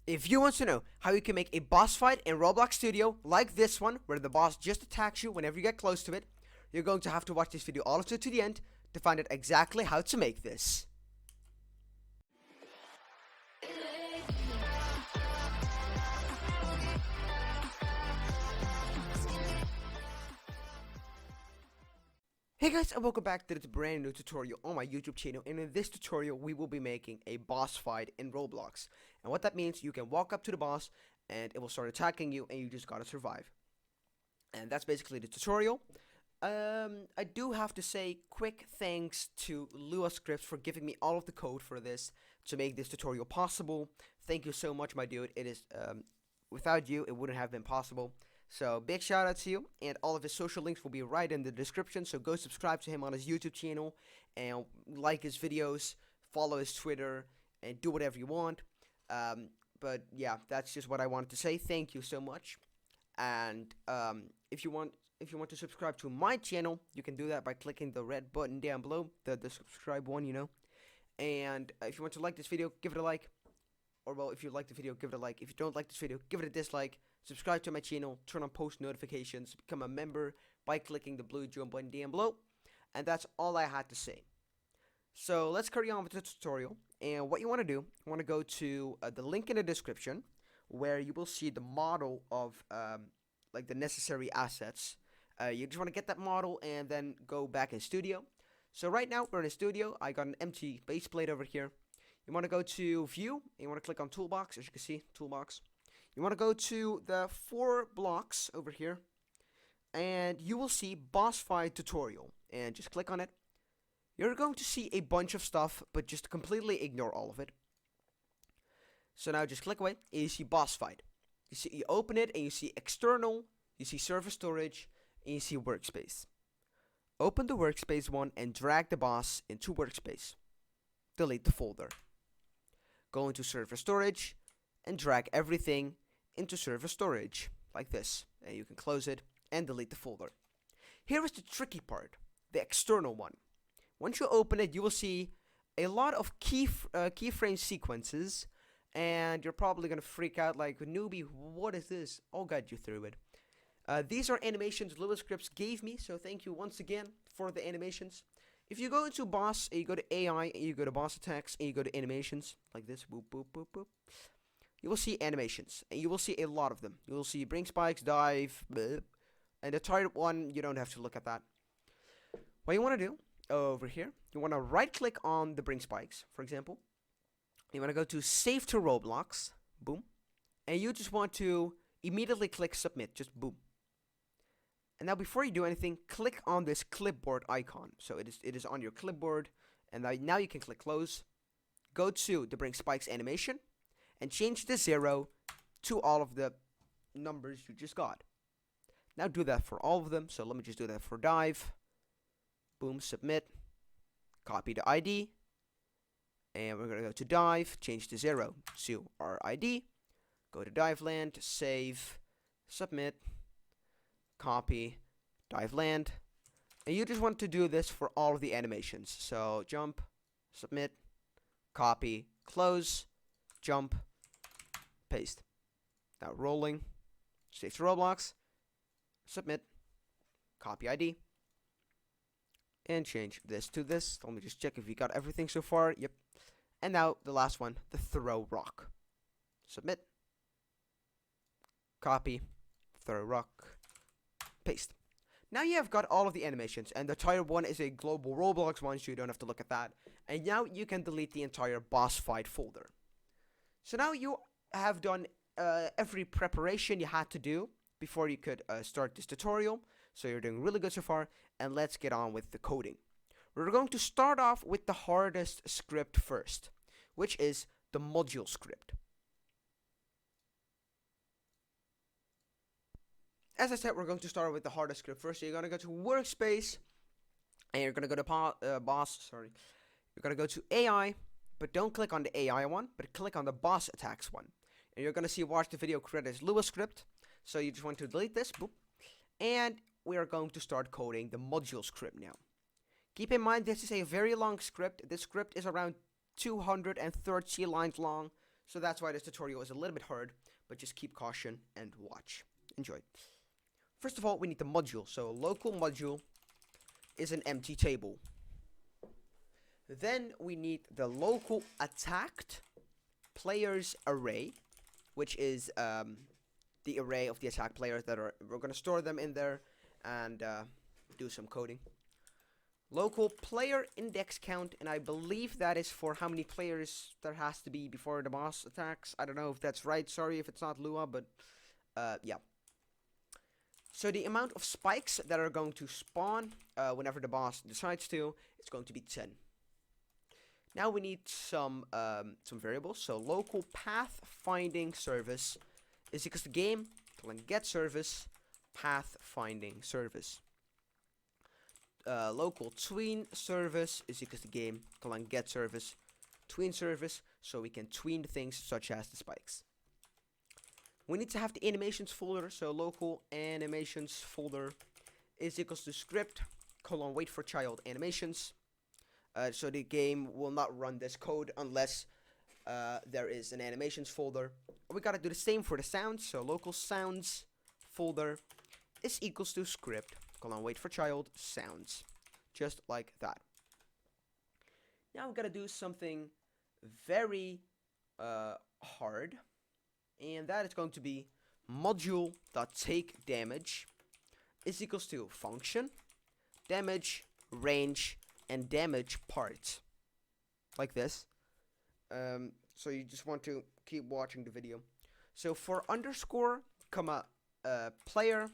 If you want to know how you can make a boss fight in Roblox Studio like this one, where the boss just attacks you whenever you get close to it, you're going to have to watch this video all the way to the end to find out exactly how to make this. Hey guys, and welcome back to this brand new tutorial on my YouTube channel. And in this tutorial we will be making a boss fight in Roblox. And what that means, you can walk up to the boss and it will start attacking you and you just gotta survive. And that's basically the tutorial. I do have to say quick thanks to LuaScripts for giving me all of the code for this to make this tutorial possible. Thank you so much, my dude. It is without you it wouldn't have been possible. So big shout out to you, and all of his social links will be right in the description, so go subscribe to him on his YouTube channel and like his videos, follow his Twitter, and do whatever you want. But yeah, that's just what I wanted to say. Thank you so much. And if you want to subscribe to my channel, you can do that by clicking the red button down below, the subscribe one, you know. And if you want to like this video, give it a like. Or well, if you like the video, give it a like. If you don't like this video, give it a dislike. Subscribe to my channel, turn on post notifications, become a member by clicking the blue join button down below. And that's all I had to say. So let's carry on with the tutorial. And what you want to do, you want to go to the link in the description, where you will see the model of like the necessary assets. You just want to get that model and then go back in Studio. So right now we're in a Studio. I got an empty base plate over here. You want to go to View, and you want to click on Toolbox, as you can see, Toolbox. You want to go to the 4 blocks over here, and you will see Boss Fight Tutorial, and just click on it. You're going to see a bunch of stuff, but just completely ignore all of it. So now just click away, and you see Boss Fight. You open it, and you see External, you see Server Storage, and you see Workspace. Open the Workspace one, and drag the boss into Workspace. Delete the folder. Go into Server Storage and drag everything into Server Storage like this, and you can close it and delete the folder. Here is the tricky part, the external one. Once you open it, you will see a lot of keyframe sequences, and you're probably gonna freak out like, newbie, what is this? I'll guide you through it. These are animations LuaScripts gave me, so thank you once again for the animations. If you go into boss, and you go to AI, and you go to boss attacks, and you go to animations, like this, boop, boop, boop, boop, you will see animations, and you will see a lot of them. You will see bring spikes, dive, bleh, and the target one, you don't have to look at that. What you want to do, over here, you want to right-click on the bring spikes, for example. You want to go to save to Roblox, boom, and you just want to immediately click submit, just boom. And now before you do anything, click on this clipboard icon. So it is on your clipboard, and now you can click close. Go to the bring spikes animation and change the 0 to all of the numbers you just got. Now do that for all of them. So let me just do that for dive. Boom, submit. Copy the ID. And we're going to go to dive, change the 0 to our ID. Go to dive land, save, submit. Copy, dive land, and you just want to do this for all of the animations. So jump, submit, copy, close, jump, paste. Now rolling, save to Roblox, submit, copy ID, and change this to this. Let me just check if we got everything so far. Yep. And now the last one, the throw rock. Submit, copy, throw rock, paste. Now you have got all of the animations, and the tier 1 is a global Roblox one, so you don't have to look at that. And now you can delete the entire boss fight folder. So now you have done every preparation you had to do before you could start this tutorial. So you're doing really good so far, and let's get on with the coding. We're going to start off with the hardest script first, which is the module script. As I said, we're going to start with the hardest script first. So you're going to go to Workspace, and you're going to go to Boss, sorry. You're going to go to AI, but don't click on the AI one, but click on the Boss Attacks one. And you're going to see watch the video credits LuaScript. So you just want to delete this, boop. And we are going to start coding the module script now. Keep in mind, this is a very long script. This script is around 230 lines long, So that's why this tutorial is a little bit hard, but just keep caution and watch. Enjoy. First of all, we need the module. So local module is an empty table. Then we need the local attacked players array, which is the array of the attack players that are. We're gonna store them in there and do some coding. Local player index count, and I believe that is for how many players there has to be before the boss attacks. I don't know if that's right. Sorry if it's not Lua, but yeah. So the amount of spikes that are going to spawn whenever the boss decides to, it's going to be 10. Now we need some variables. So local path finding service is equals to game get service path finding service. Local tween service is equals to game get service tween service, so we can tween things such as the spikes. We need to have the animations folder, so local animations folder is equals to script wait for child animations. So the game will not run this code unless there is an animations folder. We gotta do the same for the sounds, so local sounds folder is equals to script wait for child sounds, just like that. Now we gotta do something very hard, and that is going to be module.take damage is equals to function damage range and damage part, like this. So you just want to keep watching the video. So for underscore comma player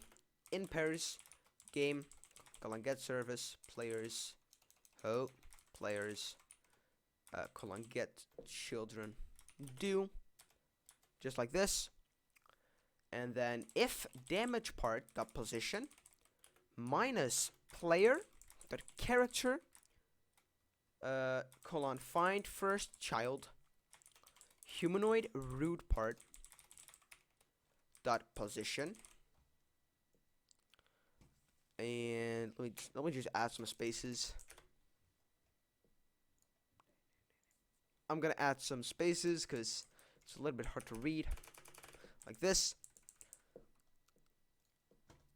in pairs game get service players players get children do, just like this. And then if damage part dot position minus player dot character find first child humanoid root part dot position. And let me just add some spaces. I'm gonna add some spaces because it's a little bit hard to read, like this.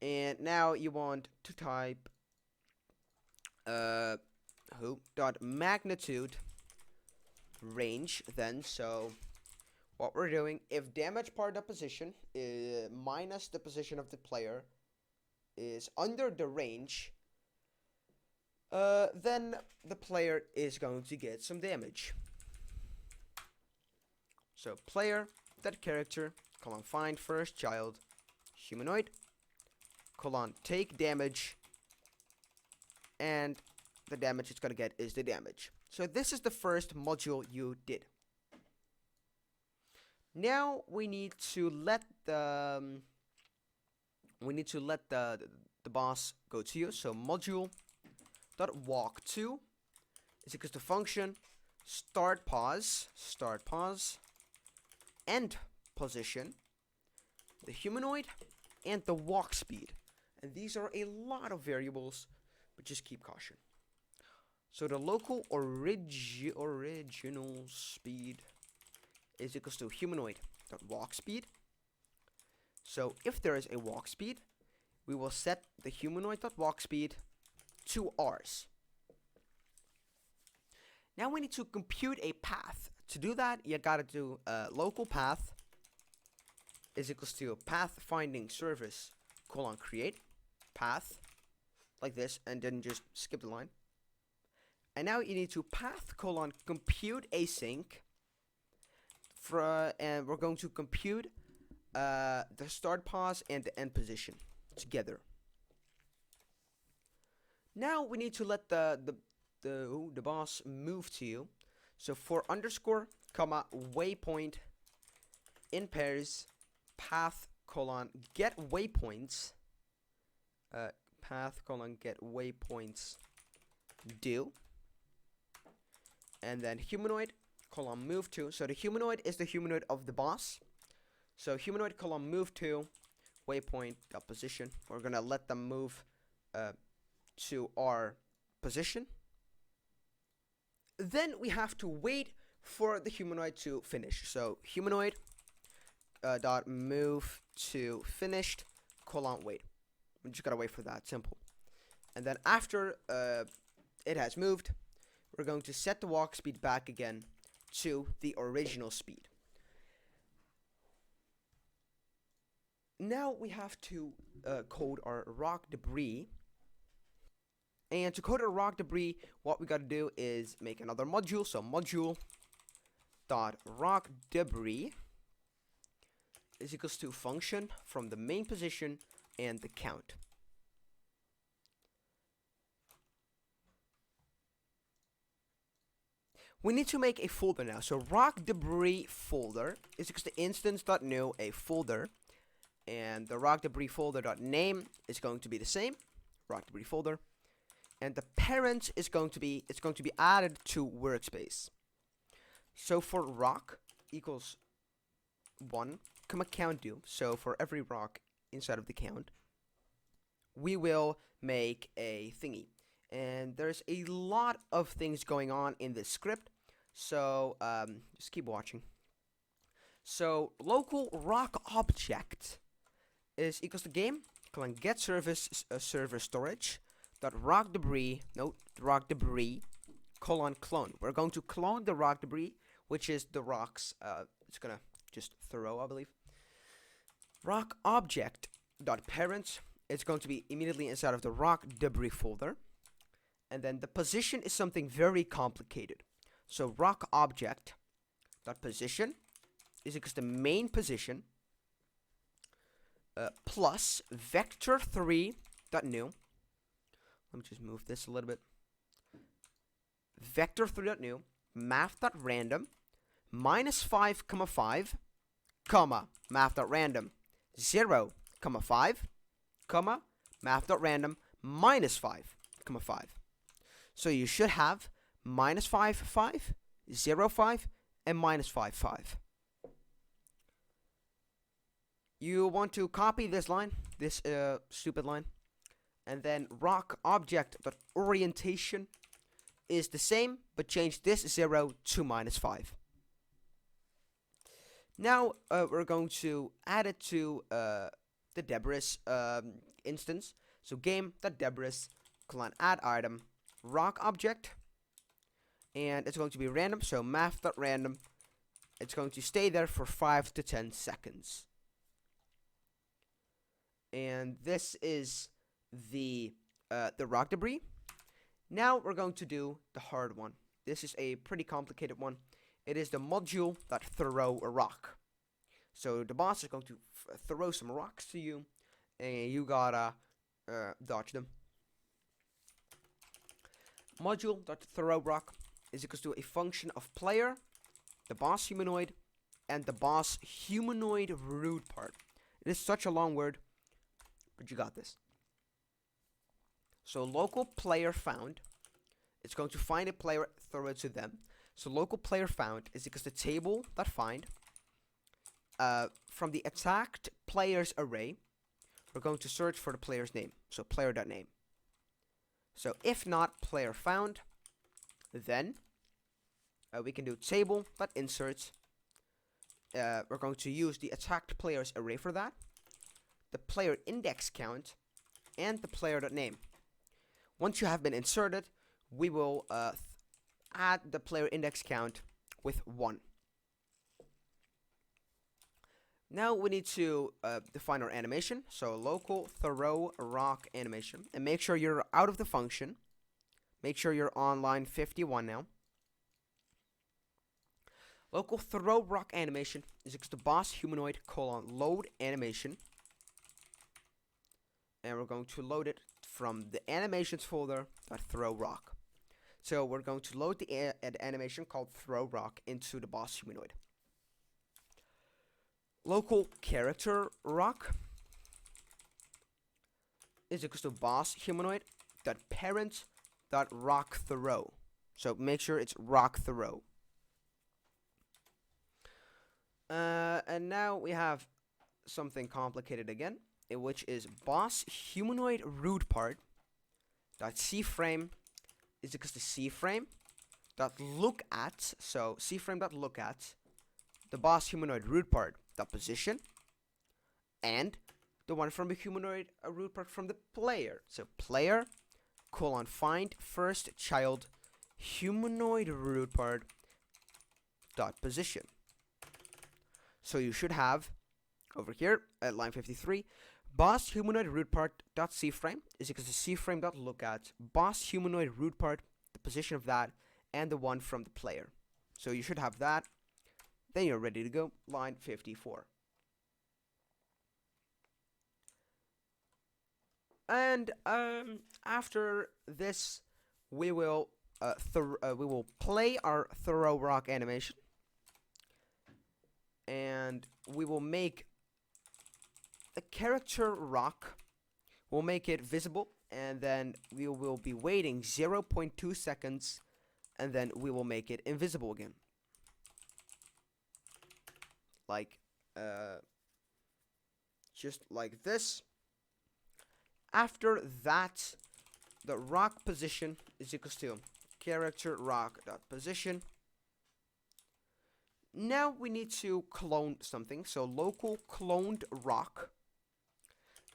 And now you want to type dot magnitude range then. So what we're doing, if damage part of position minus the position of the player is under the range, then the player is going to get some damage. So player that character find first child humanoid take damage, and the damage it's gonna get is the damage. So this is the first module you did. Now we need to let the boss go to you. So module dot walk to is equals to function start pause end position, the humanoid, and the walk speed. And these are a lot of variables, but just keep caution. So the local original speed is equals to humanoid dot walk speed. So if there is a walk speed, we will set the humanoid dot walk speed to R's. Now we need to compute a path. To do that, you gotta do local path is equals to path finding service create path, like this, and then just skip the line. And now you need to path compute async and we're going to compute the start pause and the end position together. Now we need to let the boss move to you. So for underscore comma waypoint in pairs path get waypoints path get waypoints do, and then humanoid move to. So the humanoid is the humanoid of the boss. So humanoid move to waypoint dot position. We're gonna let them move to our position. Then we have to wait for the humanoid to finish. So humanoid dot move to finished wait. We just gotta wait for that. Simple. And then after it has moved, we're going to set the walk speed back again to the original speed. Now we have to code our rock debris. And to code our rock debris, what we gotta do is make another module. So module dot rock debris is equals to function from the main position and the count. We need to make a folder now. So rock debris folder is equals to instance.new a folder, and the rock debris folder.name is going to be the same, rock debris folder, and the parent is going to be added to workspace. So for rock equals 1, count do. So for every rock inside of the count, we will make a thingy. And there's a lot of things going on in this script, so just keep watching. So local rock object is equals to game get service server storage dot rock debris clone. We're going to clone the rock debris, which is the rocks. It's gonna just throw, I believe. Rock object dot parent. It's going to be immediately inside of the rock debris folder. And then the position is something very complicated. So rock object dot position is equals to main position plus vector3 dot new. Let me just move this a little bit. Vector3 dot new math dot random -5, 5, comma math dot random 0, 5, comma math dot random -5, 5. So you should have -5, 5, 0, 5, and -5, 5. You want to copy this line, this stupid line, and then rock object dot orientation is the same, but change this 0 to -5. Now we're going to add it to the debris instance. So game.debris add item rock object, and it's going to be random, so math.random. It's going to stay there for 5 to 10 seconds. And this is the rock debris. Now we're going to do the hard one. This is a pretty complicated one. It is the module that throw a rock. So the boss is going to throw some rocks to you, and you gotta dodge them. Module.throw rock is equals to a function of player, the boss humanoid, and the boss humanoid root part. It is such a long word, but you got this. So local player found, it's going to find a player, throw it to them. So local player found is equals to table.find. From the attacked players array, we're going to search for the player's name. So player.name. So if not player found, then we can do table.insert. We're going to use the attacked players array for that, the player index count, and the player.name. Once you have been inserted, we will add the player index count with 1. Now we need to define our animation. So local throw rock animation, and make sure you're out of the function. Make sure you're on line 51 now. Local throw rock animation is equal to boss humanoid load animation, and we're going to load it from the animations folder throw rock. So we're going to load the animation called throw rock into the boss humanoid. Local character rock is equal to boss humanoid parent rock throw. So make sure it's rock throw. And now we have something complicated again, which is boss humanoid root part .cframe is equal to cframe dot look at, so cframe dot look at the boss humanoid root part dot position, and the one from the humanoid root part from the player. So player colon find first child humanoid root part dot position. So you should have over here at line 53, boss humanoid root part dot cframe is equal to cframe dot look at boss humanoid root part, the position of that, and the one from the player. So you should have that. Then you're ready to go. Line 54. And after this, we will play our throw rock animation, and we will make a character rock. We'll make it visible, and then we will be waiting 0.2 seconds, and then we will make it invisible again. Like, just like this. After that, the rock position is equals to character rock dot position. Now we need to clone something. So local cloned rock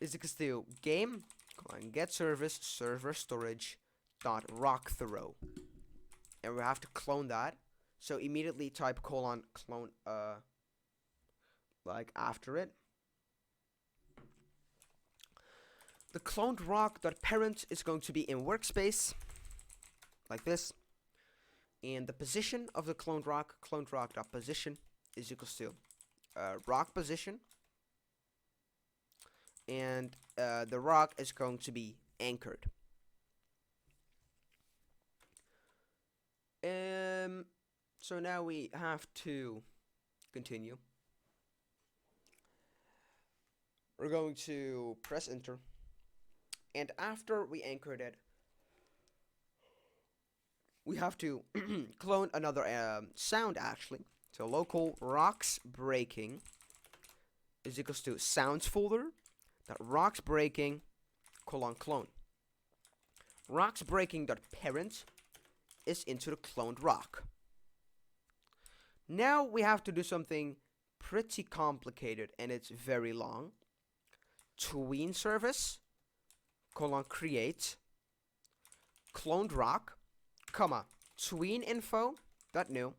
is equals to game get service server storage dot rock throw, and we have to clone that. So immediately type colon clone like after it. The cloned rock dot parent is going to be in workspace like this, and the position of the cloned rock dot position is equals to rock position, and the rock is going to be anchored. So now we have to continue. We're going to press enter, and after we anchored it, we have to clone another sound actually. So local rocks breaking is equals to sounds folder that rocks breaking colon clone. Rocks breaking dot parent is into the cloned rock. Now we have to do something pretty complicated, and it's very long. Tween service colon create cloned rock comma tween info dot new,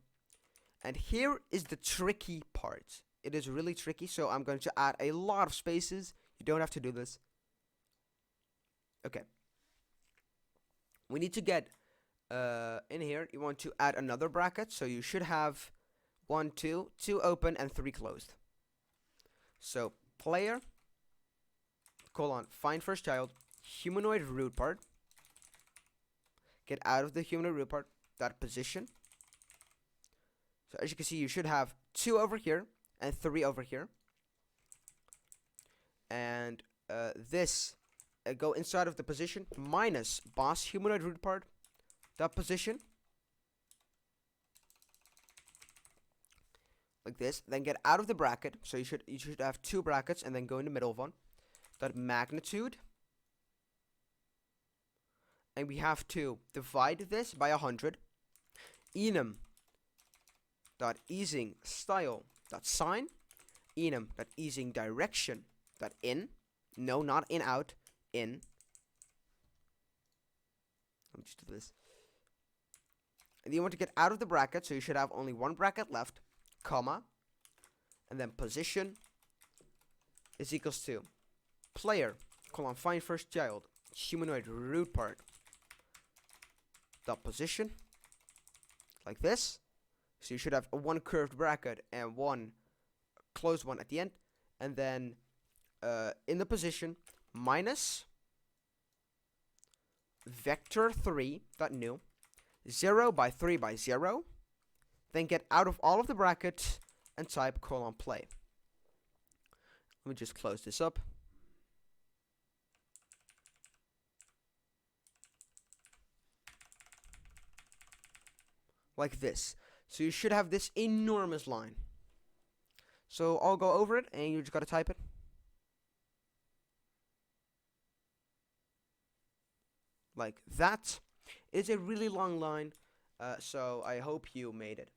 and here is the tricky part. It is really tricky, so I'm going to add a lot of spaces. You don't have to do this. Okay, we need to get in here. You want to add another bracket, so you should have 1 2 open and 3 closed. So player colon find first child humanoid root part, get out of the humanoid root part dot position. So as you can see, you should have 2 over here and 3 over here, and this go inside of the position minus boss humanoid root part dot position like this. Then get out of the bracket, so you should have 2 brackets, and then go in the middle of one dot magnitude, and we have to divide this by 100. Enum dot easing style dot sign enum dot easing direction dot in, no, not in out, in. Let me just do this. And you want to get out of the bracket, so you should have only 1 bracket left, comma, and then position is equals to player colon find first child humanoid root part dot position like this. So you should have 1 curved bracket and 1 closed one at the end, and then in the position minus vector 3 dot new 0 by 3 by 0. Then get out of all of the brackets and type colon play. Let me just close this up. Like this. So you should have this enormous line. So I'll go over it, and you just gotta type it. Like that. It's a really long line. So I hope you made it.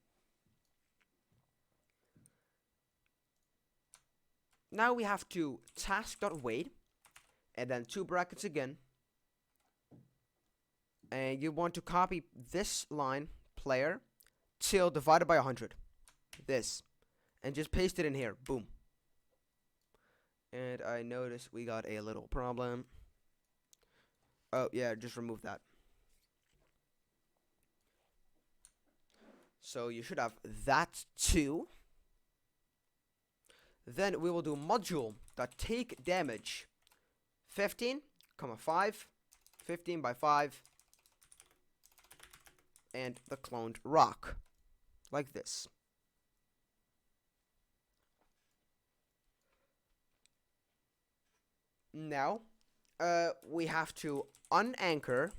Now we have to task.wait, and then 2 brackets again. And you want to copy this line, player, till divided by 100. This. And just paste it in here. Boom. And I noticed we got a little problem. Oh, yeah, just remove that. So you should have that too. Then we will do module.take damage 15, 5, 15 by 5, and the cloned rock, like this. Now, we have to unanchor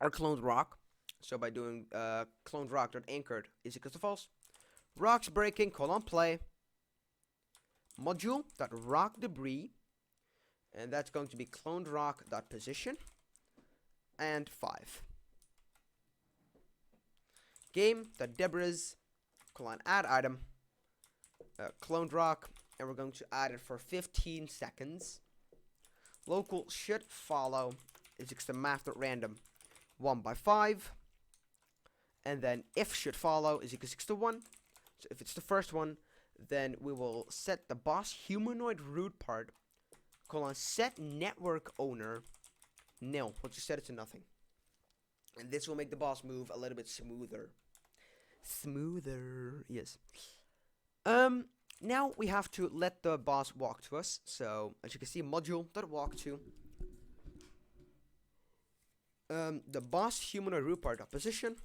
our cloned rock. So by doing cloned rock.anchored is equals to false. Rocks breaking, play. Module.rock debris. And that's going to be cloned rock.position. And 5. Game.debris, add item. Cloned rock. And we're going to add it for 15 seconds. Local should follow is equals to math.random 1 by 5. And then if should follow is equals to 1. So if it's the first one, then we will set the boss humanoid root part, set network owner nil. We'll just set it to nothing. And this will make the boss move a little bit smoother. Yes. Now we have to let the boss walk to us. So as you can see, module.walk to. The boss humanoid root part position.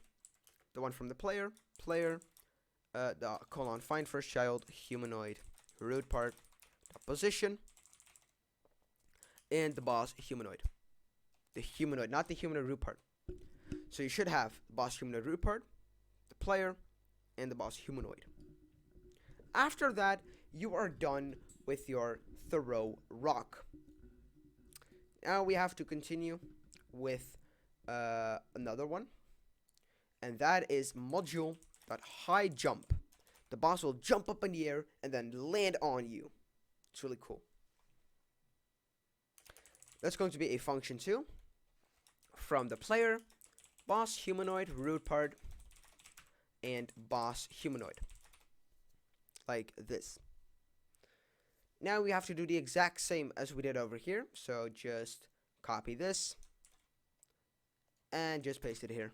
The one from the player. The find first child humanoid root part position. And the boss humanoid. The humanoid, not the humanoid root part. So you should have the boss humanoid root part, the player, and the boss humanoid. After that, you are done with your thorough rock. Now we have to continue with another one. And that is module.high jump. The boss will jump up in the air and then land on you. It's really cool. That's going to be a function too. From the player, boss humanoid root part, and boss humanoid. Like this. Now we have to do the exact same as we did over here. So just copy this and just paste it here.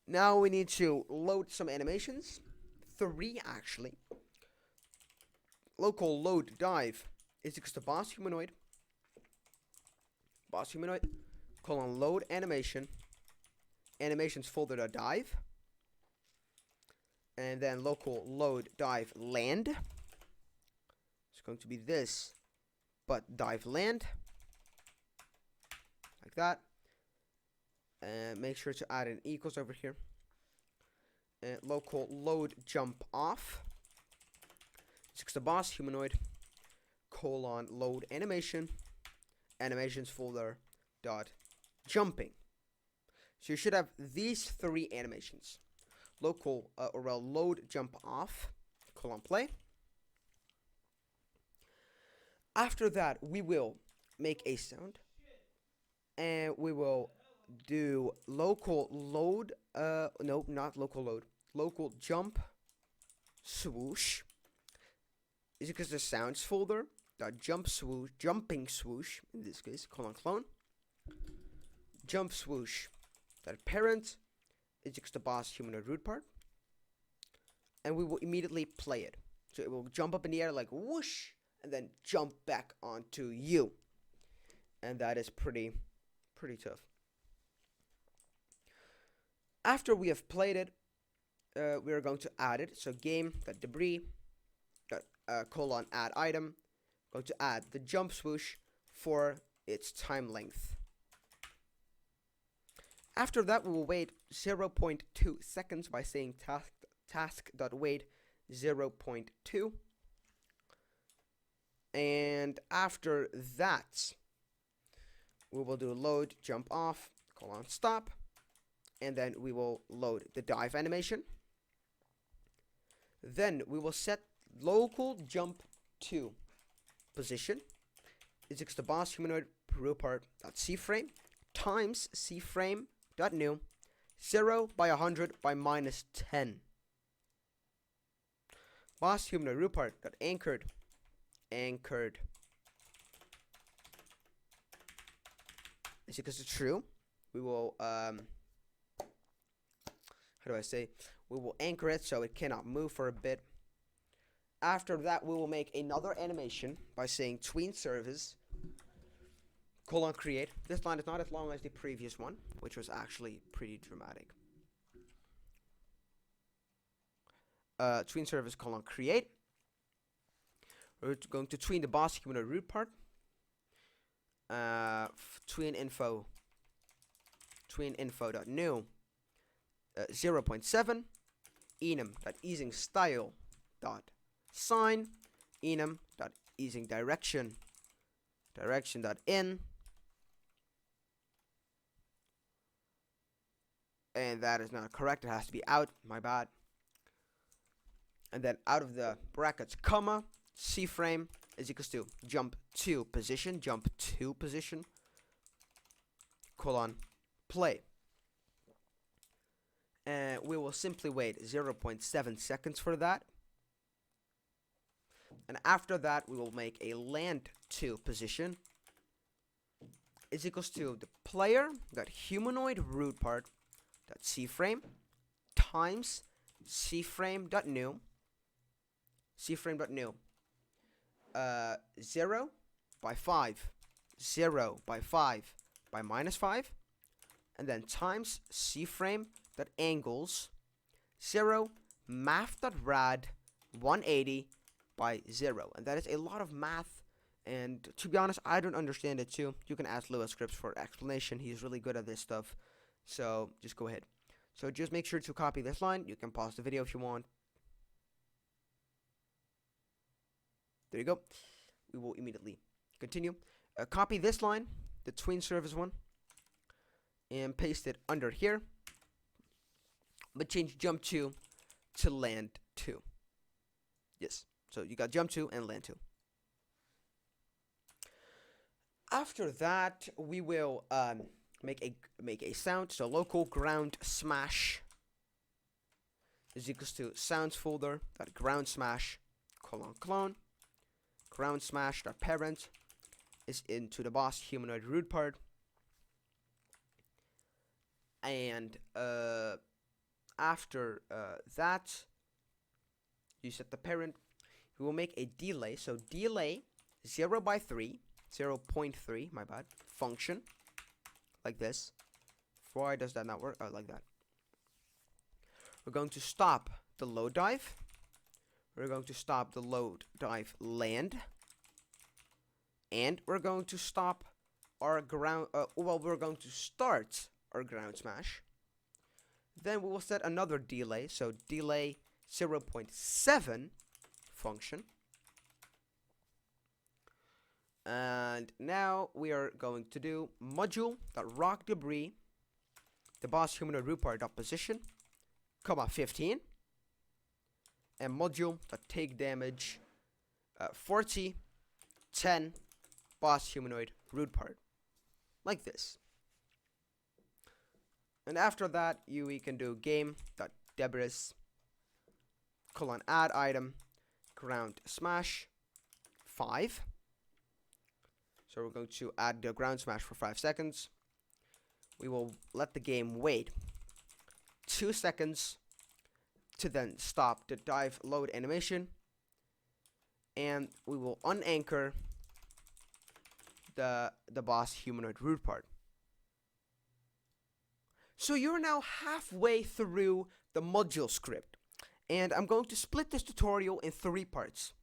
Now we need to load some animations. 3 actually. Local load dive is equals to boss humanoid. Boss humanoid, load animation. Animations folder.dive. And then local load dive land. It's going to be this, but dive land. Like that. And make sure to add an equals over here. And local load jump off. It's the boss humanoid. Load animation. Animations folder dot jumping. So you should have these 3 animations. Local load jump off. Play. After that, we will make a sound. And we will do local load. No, not local load. Local jump swoosh. Is because the sounds folder. Jumping swoosh. In this case, clone. Jump swoosh. That parent is just the boss humanoid root part. And we will immediately play it. So it will jump up in the air like whoosh. And then jump back onto you. And that is pretty tough. After we have played it, we are going to add it. So game.debris, add item. Going to add the jump swoosh for its time length. After that, we will wait 0.2 seconds by saying task.wait 0.2. And after that, we will do load jump off colon stop, and then we will load the dive animation. Then we will set local jump to position is equal to boss humanoid root part dot c frame times c frame dot new 0 by 100 by minus 10. Boss humanoid root part dot anchored is equal to true. We will how do I say? We will anchor it so it cannot move for a bit. After that, we will make another animation by saying tween service colon create. This line is not as long as the previous one, which was actually pretty dramatic. Tween service colon create. We're going to tween the boss humanoid root part. Tween info dot new 0.7 enum dot easing style dot sign enum dot easing direction dot in, and that is not correct. It has to be out. My bad. And then out of the brackets comma c frame is equals to jump to position colon play. And we will simply wait 0.7 seconds for that. And after that, we will make a land to position is equals to the player dot humanoid root part dot c frame times c frame dot new 0 by 5 by minus 5, and then times c frame dot angles 0 math dot rad 180 by 0. And that is a lot of math, and to be honest, I don't understand it too. You can ask LuaScripts for explanation. He's really good at this stuff, so just go ahead. So just make sure to copy this line. You can pause the video if you want. There you go. We will immediately continue. Copy this line, the tween service one, and paste it under here, but change jump to land 2. Yes, so you got jump to and land 2. After that, we will make a sound. So local ground smash is equals to sounds folder dot ground smash colon clone ground smash dot parent is into the boss humanoid root part. And after that, you set the parent. We will make a delay. So delay 0 by 3, 0.3, my bad, function like this. Why does that not work? Oh, like that. We're going to stop the load dive. We're going to stop the load dive land. And we're going to stop our ground, we're going to start our ground smash. Then we will set another delay. So delay 0.7 function. And now we are going to do module.rock debris, the boss humanoid root part dot position, comma 15, and module.take damage 40, 10, boss humanoid root part, like this. And after that, we can do game.debris colon add item ground smash 5. So we're going to add the ground smash for 5 seconds. We will let the game wait 2 seconds to then stop the dive load animation. And we will unanchor the boss humanoid root part. So you're now halfway through the module script. And I'm going to split this tutorial in 3 parts.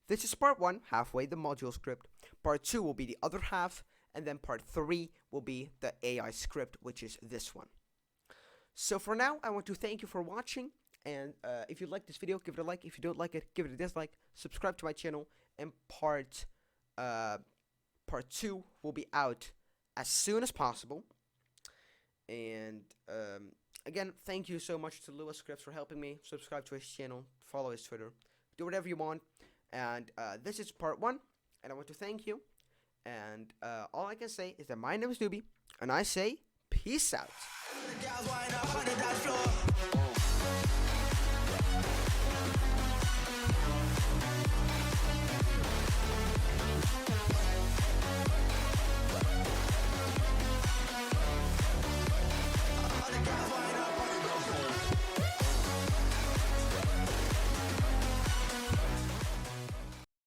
This is part 1, halfway the module script. Part 2 will be the other half, and then part 3 will be the AI script, which is this one. So for now, I want to thank you for watching, and if you like this video, give it a like. If you don't like it, give it a dislike. Subscribe to my channel, and part 2 will be out as soon as possible. And again, thank you so much to LuaScripts for helping me. Subscribe to his channel, follow his Twitter, do whatever you want. And this is part 1, and I want to thank you. And all I can say is that my name is Newbie, and I say peace out.